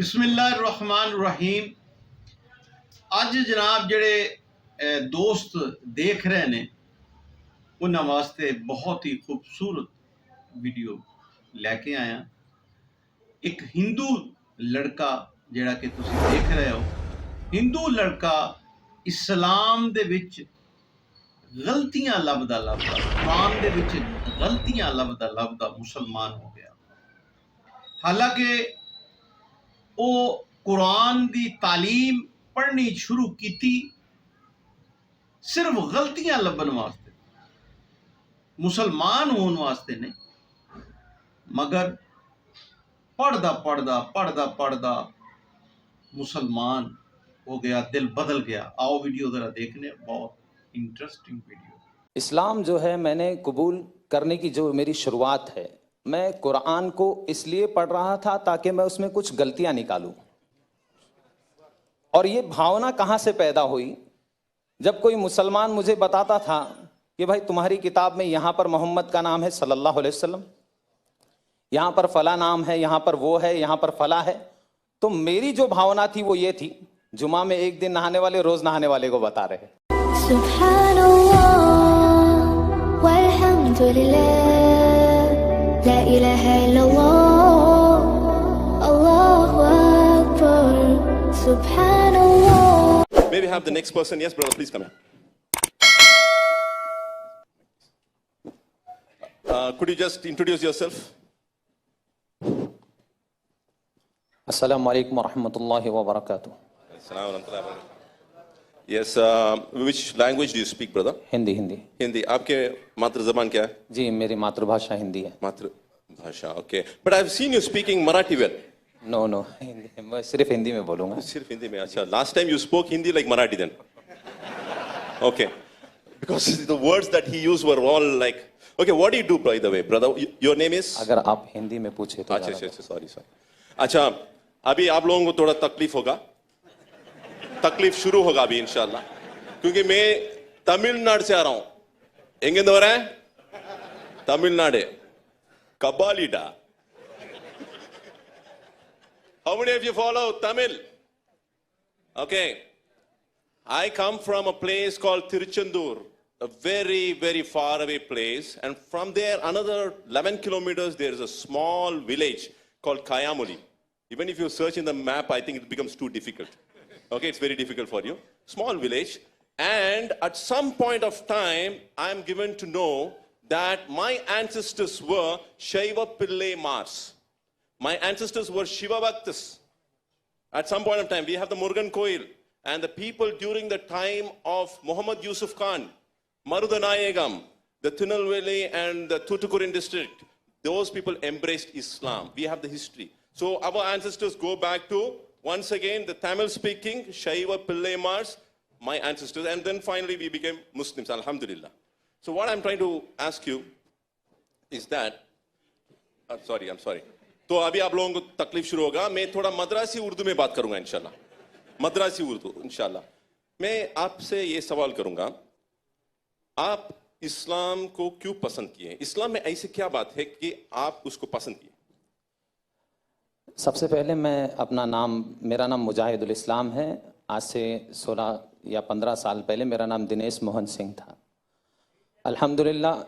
बिस्मिल्लाहिर्रहमानिर्रहीम। अज जनाब जेड़े दोस्त देख रहे ने उन्हां वास्ते बहुत ही खूबसूरत वीडियो लैके आया। एक हिंदू लड़का जेड़ा कि तुसी देख रहे हो, हिंदू लड़का इस्लाम दे विच गलतियां लभदा कुरान दे विच गलतियां लभदा मुसलमान हो गया। हालांकि वो कुरान दी तालीम पढ़नी शुरू की सिर्फ गलतियां लभन वास्ते, मुसलमान होने वास्ते नहीं, मगर पढ़दा पढ़दा मुसलमान हो गया, दिल बदल गया। आओ वीडियो जरा देखने, बहुत इंटरेस्टिंग वीडियो। इस्लाम जो है मैंने कबूल करने की जो मेरी शुरुआत है, मैं कुरान को इसलिए पढ़ रहा था ताकि मैं उसमें कुछ गलतियां निकालूं। और ये भावना कहाँ से पैदा हुई? जब कोई मुसलमान मुझे बताता था कि भाई तुम्हारी किताब में यहाँ पर मोहम्मद का नाम है सल्लल्लाहु अलैहि वसल्लम, यहाँ पर फला नाम है, यहाँ पर वो है, यहाँ पर फला है, तो मेरी जो भावना थी वो ये थी, जुमा में एक दिन नहाने वाले रोज नहाने वाले को बता रहे। सुब्हानल्लाह वल्हम्दुलिल्लाह ला इलाहा इल्लल्लाह अल्लाहु Akbar सुब्हानल्लाह। May we have the next person? Yes, brother, please come here. Could you just introduce yourself? अस्सलामु अलैकुम व रहमतुल्लाहि व बरकातुहू। Yes, which language do you speak, brother? Hindi. Hindi Hindi. आपके मातृ जबान क्या है? जी, मेरी मातृभाषा हिंदी है। मातृभाषा, okay. But I've seen you speaking Marathi well. No Hindi, मैं सिर्फ हिंदी में बोलूंगा। सिर्फ हिंदी में? अच्छा, last time you spoke Hindi like Marathi then. Okay. Because the words that he used were all like, okay, what do you do, by the way, brother? Your name is? अगर आप हिंदी में पूछे तो। अच्छा, सॉरी। अच्छा, अभी आप लोगों को थोड़ा तकलीफ होगा, तकलीफ शुरू होगा अभी इंशाल्लाह, क्योंकि मैं तमिलनाडु से आ रहा हूं। एंगे दो रहे Tamil Nadu कबालीडा। How many of you follow Tamil? Okay. I come from a place called Tiruchendur, a very, very far away place. And from there, another 11 kilometers, there is a small village called Kayamoli. Even if you search in the map, I think it becomes too difficult. Okay, it's very difficult for you. Small village. And at some point of time, I am given to know that my ancestors were Shaiva Pillai Mars. My ancestors were Shiva Bhaktas. At some point of time, we have the Murugan Koil. And the people during the time of Muhammad Yusuf Khan, Marudanayagam, the Tirunelveli and the Tuticorin district, those people embraced Islam. We have the history. So our ancestors go back to, once again, the Tamil-speaking Shaiva Pillai Mars, my ancestors. And then finally we became Muslims, alhamdulillah. So what I'm trying to ask you is that, I'm sorry. तो अभी आप लोगों को तकलीफ शुरू होगा। मैं थोड़ा मद्रासी उर्दू में बात करूंगा इंशाल्लाह, मद्रासी उर्दू इंशाल्लाह। मैं आपसे ये सवाल करूंगा, आप इस्लाम को क्यों पसंद किए? इस्लाम में ऐसी क्या बात है कि आप उसको पसंद किए? सबसे पहले मेरा नाम मुजाहिदुल इस्लाम है। आज से 16 या 15 साल पहले मेरा नाम दिनेश मोहन सिंह था। अल्हम्दुलिल्लाह,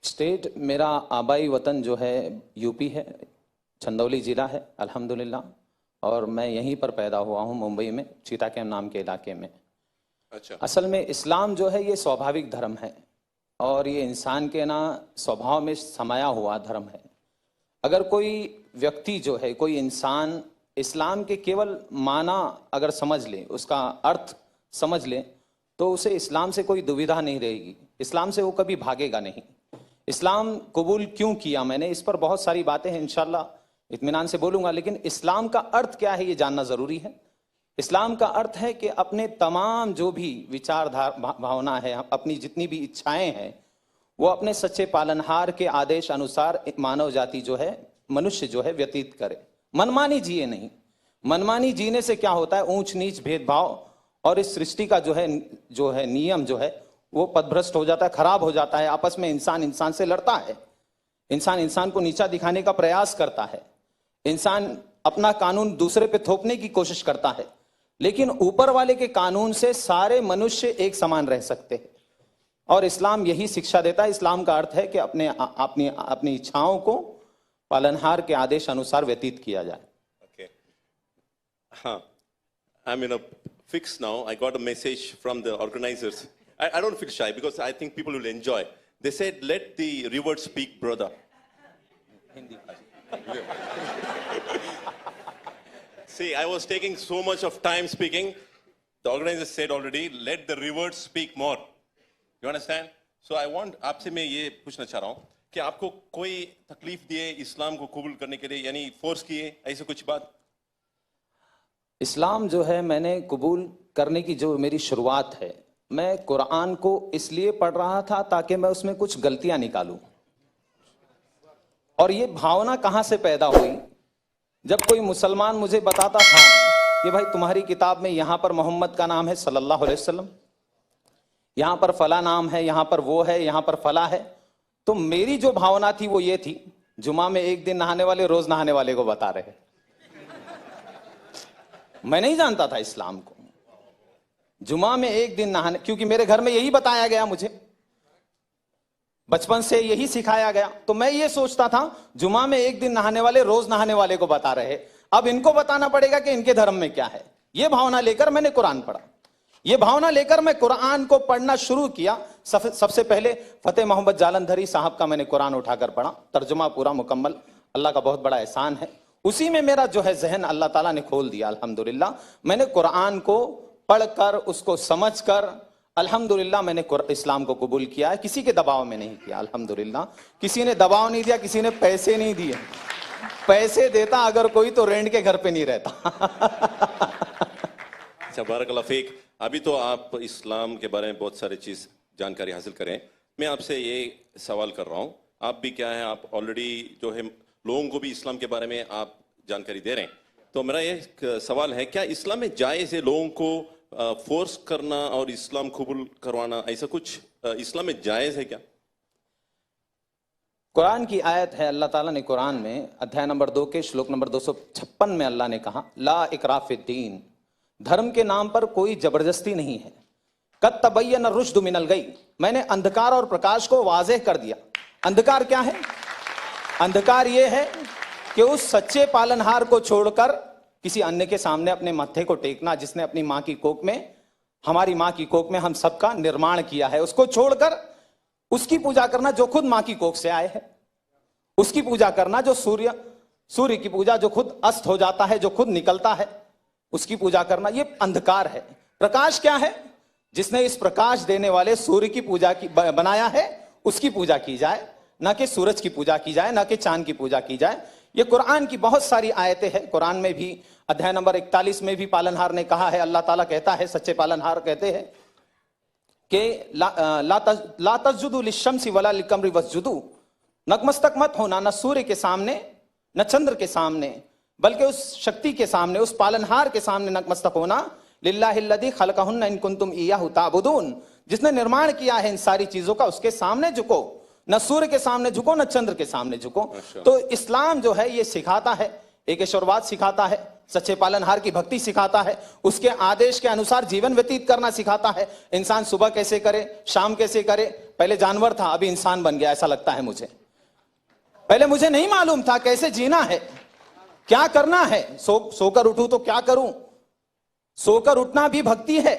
स्टेट मेरा आबाई वतन जो है यूपी है, चंदौली ज़िला है अल्हम्दुलिल्लाह, और मैं यहीं पर पैदा हुआ हूँ मुंबई में, चीता कैंप नाम के इलाके में। अच्छा। असल में इस्लाम जो है ये स्वाभाविक धर्म है और ये इंसान के स्वभाव में समाया हुआ धर्म है। अगर कोई व्यक्ति जो है, कोई इंसान इस्लाम के केवल माना अगर समझ ले, उसका अर्थ समझ ले, तो उसे इस्लाम से कोई दुविधा नहीं रहेगी, इस्लाम से वो कभी भागेगा नहीं। इस्लाम कबूल क्यों किया मैंने, इस पर बहुत सारी बातें हैं, इंशाल्लाह इत्मीनान से बोलूंगा, लेकिन इस्लाम का अर्थ क्या है ये जानना जरूरी है। इस्लाम का अर्थ है कि अपने तमाम जो भी विचारधारा भावना है, अपनी जितनी भी इच्छाएं हैं, वो अपने सच्चे पालनहार के आदेश अनुसार मानव जाति जो है, मनुष्य जो है व्यतीत करे, मनमानी जिए नहीं। मनमानी जीने से क्या होता है, ऊंच नीच भेदभाव और इस सृष्टि का जो है नियम जो है वो पदभ्रष्ट हो जाता है, खराब हो जाता है। आपस में इंसान से लड़ता है, इंसान को नीचा दिखाने का प्रयास करता है, इंसान अपना कानून दूसरे पे थोपने की कोशिश करता है, लेकिन ऊपर वाले के कानून से सारे मनुष्य एक समान रह सकते हैं। और इस्लाम यही शिक्षा देता है। इस्लाम का अर्थ है कि अपनी इच्छाओं को पालनहार के आदेश अनुसार व्यतीत किया जाए। Okay. I'm in a fix now. I got a message from the organizers. I don't feel shy because I think people will enjoy. They said, let the river speak, brother. See, I was taking so much of time speaking. The organizers said already, let the river speak more. You understand? So I want, आपसे मैं ये पूछना चाह रहा हूँ कि आपको कोई तकलीफ दिए इस्लाम को कबूल करने के लिए, यानी फोर्स किए, ऐसे कुछ बात? इस्लाम जो है, मैंने कबूल करने की जो मेरी शुरुआत है, मैं कुरान को इसलिए पढ़ रहा था ताकि मैं उसमें कुछ गलतियां निकालूं। और ये भावना कहां से पैदा हुई? जब कोई मुसलमान मुझे बताता था कि भाई तुम्हारी किताब में यहां पर मोहम्मद का नाम है सल्लल्लाहु अलैहि वसल्लम, यहां पर फला नाम है, यहां पर वो है, यहां पर फला है, तो मेरी जो भावना थी वो ये थी, जुमा में एक दिन नहाने वाले रोज नहाने वाले को बता रहे। मैं नहीं जानता था इस्लाम को। जुमा में एक दिन नहाने, क्योंकि मेरे घर में यही बताया गया, मुझे बचपन से यही सिखाया गया, तो मैं ये सोचता था जुमा में एक दिन नहाने वाले रोज नहाने वाले को बता रहे, अब इनको बताना पड़ेगा कि इनके धर्म में क्या है। ये भावना लेकर मैंने कुरान पढ़ा। ये भावना लेकर मैं कुरान को पढ़ना शुरू किया। सबसे पहले फतेह मोहम्मद जालंधरी साहब का मैंने कुरान उठाकर पढ़ा, तर्जुमा पूरा मुकम्मल। अल्लाह का बहुत बड़ा एहसान है, उसी में मेरा जो है जहन अल्लाह ताला ने खोल दिया। अल्हम्दुलिल्लाह मैंने कुरान को पढ़कर, उसको समझकर, अल्हम्दुलिल्लाह मैंने इस्लाम को कबूल किया है। किसी के दबाव में नहीं किया, अल्हम्दुलिल्लाह। किसी ने दबाव नहीं दिया, किसी ने पैसे नहीं दिए। पैसे देता अगर कोई तो रेंट के घर पे नहीं रहता। अच्छा, बारकल्लाह फीक। अभी तो आप इस्लाम के बारे में बहुत सारी चीज़ जानकारी हासिल करें। मैं आपसे ये सवाल कर रहा हूँ, आप भी क्या है, आप ऑलरेडी जो है लोगों को भी इस्लाम के बारे में आप जानकारी दे रहे हैं, तो मेरा ये सवाल है, क्या इस्लाम में जायज़ है लोगों को फोर्स करना और इस्लाम कबूल करवाना, ऐसा कुछ इस्लाम में जायज़ है क्या? कुरान की आयत है, अल्लाह ताला ने कुरान में अध्याय नंबर 2 के श्लोक नंबर 256 में अल्लाह ने कहा, ला इकराह फिद्दीन, धर्म के नाम पर कोई जबरदस्ती नहीं है। कद तबय्यन रुश्द मिनल गई, मैंने अंधकार और प्रकाश को वाज़ेह कर दिया। अंधकार क्या है? अंधकार यह है कि उस सच्चे पालनहार को छोड़कर किसी अन्य के सामने अपने माथे को टेकना, जिसने अपनी मां की कोख में, हमारी मां की कोख में हम सबका निर्माण किया है, उसको छोड़कर उसकी पूजा करना जो खुद मां की कोख से आए है, उसकी पूजा करना जो सूर्य की पूजा जो खुद अस्त हो जाता है, जो खुद निकलता है, उसकी पूजा करना, ये अंधकार है। प्रकाश क्या है? जिसने इस प्रकाश देने वाले सूर्य की पूजा की बनाया है, उसकी पूजा की जाए, ना कि सूरज की पूजा की जाए, ना कि चांद की पूजा की जाए। ये कुरान की बहुत सारी आयतें हैं। कुरान में भी अध्याय नंबर 41 में भी पालनहार ने कहा है, अल्लाह ताला कहता है, सच्चे पालनहार कहते हैं कि ला तस्जुदू लिश्शम्सी वला लिलकमरी वस्जुदू, नतमस्तक मत होना न सूर्य के सामने न चंद्र के सामने, बल्कि उस शक्ति के सामने, उस पालनहार के सामने नतमस्तक होना, लिल्लाहिल्लज़ी खलक़हुन्ना इन कुंतुम इय्याहु ताबुदून, जिसने निर्माण किया है इन सारी चीजों का, उसके सामने झुको। न सूर्य के सामने झुको, न चंद्र के सामने झुको। तो इस्लाम जो है ये सिखाता है, एक ईश्वरवाद सिखाता है, सच्चे पालनहार की भक्ति सिखाता है, उसके आदेश के अनुसार जीवन व्यतीत करना सिखाता है। इंसान सुबह कैसे करे, शाम कैसे करे। पहले जानवर था, अभी इंसान बन गया, ऐसा लगता है मुझे। पहले मुझे नहीं मालूम था कैसे जीना है, क्या करना है। सोकर उठूं तो क्या करूं? सोकर उठना भी भक्ति है।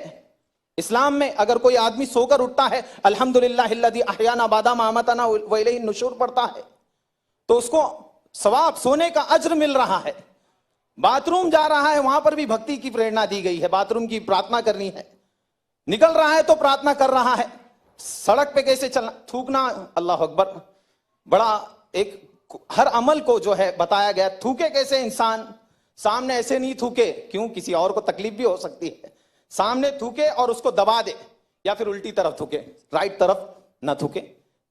इस्लाम में अगर कोई आदमी सोकर उठता है, अल्हम्दुलिल्लाहिल्लज़ी अहयाना बादा मा अमातना व इलैहि नुशूर पढ़ता है, तो उसको सवाब, सोने का अज्र मिल रहा है। बाथरूम जा रहा है, वहां पर भी भक्ति की प्रेरणा दी गई है, बाथरूम की प्रार्थना करनी है। निकल रहा है तो प्रार्थना कर रहा है। सड़क पे कैसे चलना, थूकना, अल्लाह अकबर, बड़ा एक हर अमल को जो है बताया गया। थूके कैसे इंसान, सामने ऐसे नहीं थूके, क्यों, किसी और को तकलीफ भी हो सकती है। सामने थूके और उसको दबा दे, या फिर उल्टी तरफ थूके, राइट तरफ ना थूके।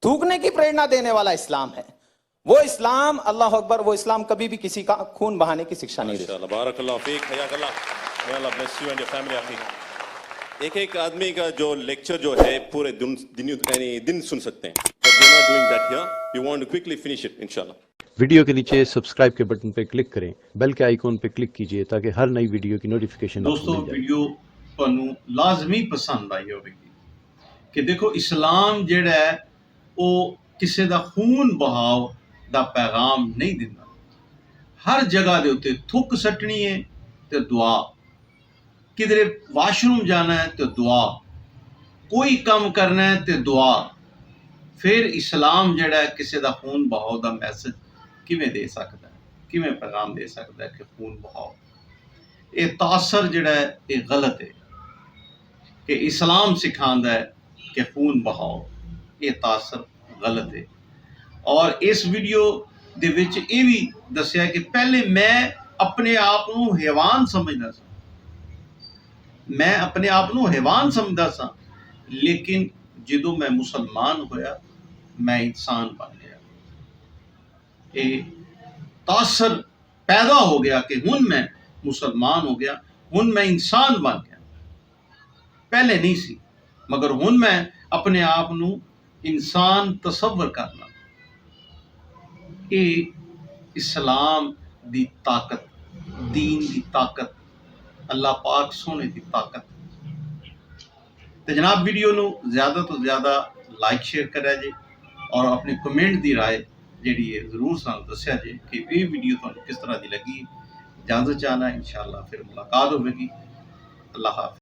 थूकने की प्रेरणा देने वाला इस्लाम है। वो इस्लाम, अल्लाह अकबर, वो इस्लाम कभी भी किसी का खून बहाने की शिक्षा नहीं देता। बारकल्लाह Feke, हयाकल्लाह, may Allah bless you and your family, आखिर एक आदमी का जो लेक्चर जो है पूरे दिन सुन सकते हैं, but we're not doing that here. We want to quickly finish it, inshallah. Video के नीचे सब्सक्राइब के बटन पे क्लिक करें, बेल के आइकॉन पे क्लिक कीजिए ताकि हर नई वीडियो की नोटिफिकेशन आपको दोस्तों मिल जाए। वीडियो ਤੁਹਾਨੂੰ ਲਾਜ਼ਮੀ ਪਸੰਦ ਆਈ ਹੋਵੇਗੀ ਕਿ ਦੇਖੋ ਇਸਲਾਮ ਜਿਹੜਾ ਹੈ ਉਹ ਕਿਸੇ ਦਾ ਖੂਨ ਬਹਾਵ ਦਾ ਪੈਗਾਮ ਨਹੀਂ ਦਿੰਦਾ। ਹਰ ਜਗ੍ਹਾ ਦੇ ਉੱਤੇ ਥੁੱਕ ਸੱਟਣੀ ਹੈ ਤੇ ਦੁਆ, ਕਿਧਰੇ ਵਾਸ਼ਰੂਮ ਜਾਣਾ ਹੈ ਤੇ ਦੁਆ, ਕੋਈ ਕੰਮ ਕਰਨਾ ਹੈ ਤੇ ਦੁਆ। ਫਿਰ ਇਸਲਾਮ ਜਿਹੜਾ ਹੈ ਕਿਸੇ ਦਾ ਖੂਨ ਬਹਾਵ ਦਾ ਮੈਸੇਜ ਕਿਵੇਂ ਦੇ ਸਕਦਾ ਹੈ, ਕਿਵੇਂ ਪੈਗਾਮ ਦੇ ਸਕਦਾ ਹੈ ਕਿ ਖੂਨ ਬਹਾਓ। ਇਹ ਤਾਸਰ ਜਿਹੜਾ ਹੈ ਇਹ ਗਲਤ ਹੈ ਕਿ ਇਸਲਾਮ ਸਿਖਾਉਂਦਾ ਹੈ ਕਿ ਖੂਨ ਬਹਾਓ, ਇਹ ਤਾਸਰ ਗਲਤ ਹੈ। ਔਰ ਇਸ ਵੀਡੀਓ ਦੇ ਵਿੱਚ ਇਹ ਵੀ ਦੱਸਿਆ ਕਿ ਪਹਿਲੇ ਮੈਂ ਆਪਣੇ ਆਪ ਨੂੰ ਹੈਵਾਨ ਸਮਝਦਾ ਸਾਂ, ਮੈਂ ਆਪਣੇ ਆਪ ਨੂੰ ਹੈਵਾਨ ਸਮਝਦਾ ਸਾਂ, ਲੇਕਿਨ ਜਦੋਂ ਮੈਂ ਮੁਸਲਮਾਨ ਹੋਇਆ ਮੈਂ ਇਨਸਾਨ ਬਣ ਗਿਆ। ਇਹ ਤਾਸਰ ਪੈਦਾ ਹੋ ਗਿਆ ਕਿ ਹੁਣ ਮੈਂ ਮੁਸਲਮਾਨ ਹੋ ਗਿਆ, ਹੁਣ ਮੈਂ ਇਨਸਾਨ ਬਣ ਗਿਆ। ਪਹਿਲੇ ਨਹੀਂ ਸੀ, ਮਗਰ ਹੁਣ ਮੈਂ ਆਪਣੇ ਆਪ ਨੂੰ ਇਨਸਾਨ ਤਸੱਵਰ ਕਰਨਾ। ਇਹ ਇਸਲਾਮ ਦੀ ਤਾਕਤ, दीन की ताकत, अल्लाह पाक सोने की ताकत। तो जनाब वीडियो नू ज़्यादा तो ज़्यादा लाइक शेयर करा जे और अपने कमेंट की राय जी जरूर सानू दस्या जे कि ये वीडियो तुहानू किस तरह की लगी। इजाज़त चाहना, इंशाअल्लाह फिर मुलाकात होगी। अल्लाह हाफ़िज़।